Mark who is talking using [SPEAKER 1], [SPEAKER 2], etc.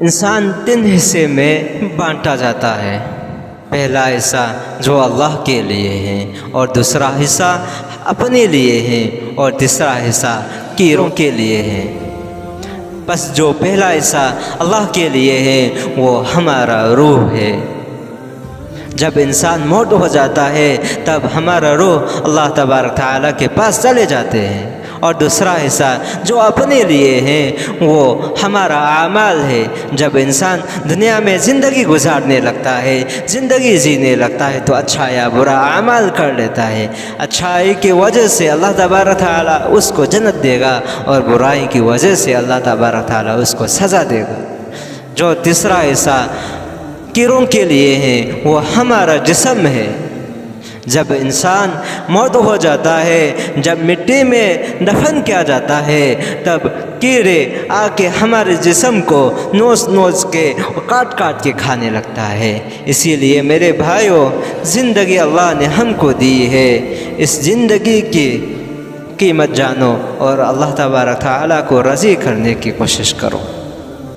[SPEAKER 1] انسان 3 حصے میں بانٹا جاتا ہے۔ پہلا حصہ جو اللہ کے لیے ہے، اور دوسرا حصہ اپنے لیے ہے، اور تیسرا حصہ کیڑوں کے لیے ہے۔ بس جو پہلا حصہ اللہ کے لیے ہے وہ ہمارا روح ہے۔ جب انسان موت ہو جاتا ہے تب ہمارا روح اللہ تبارک تعالیٰ کے پاس چلے جاتے ہیں، اور دوسرا حصہ جو اپنے لیے ہے وہ ہمارا اعمال ہے۔ جب انسان دنیا میں زندگی گزارنے لگتا ہے، زندگی جینے لگتا ہے، تو اچھا یا برا اعمال کر لیتا ہے۔ اچھائی کی وجہ سے اللہ تبارک تعالیٰ اس کو جنت دے گا، اور برائی کی وجہ سے اللہ تبارک تعالیٰ اس کو سزا دے گا۔ جو تیسرا حصہ کیڑوں کے لیے ہے وہ ہمارا جسم ہے۔ جب انسان موت ہو جاتا ہے، جب مٹی میں دفن کیا جاتا ہے، تب کیڑے آ کے ہمارے جسم کو نوچ نوچ کے کاٹ کاٹ کے کھانے لگتا ہے۔ اسی لیے میرے بھائیوں، زندگی اللہ نے ہم کو دی ہے، اس زندگی کی قیمت جانو اور اللہ تبارک تعالیٰ کو راضی کرنے کی کوشش کرو۔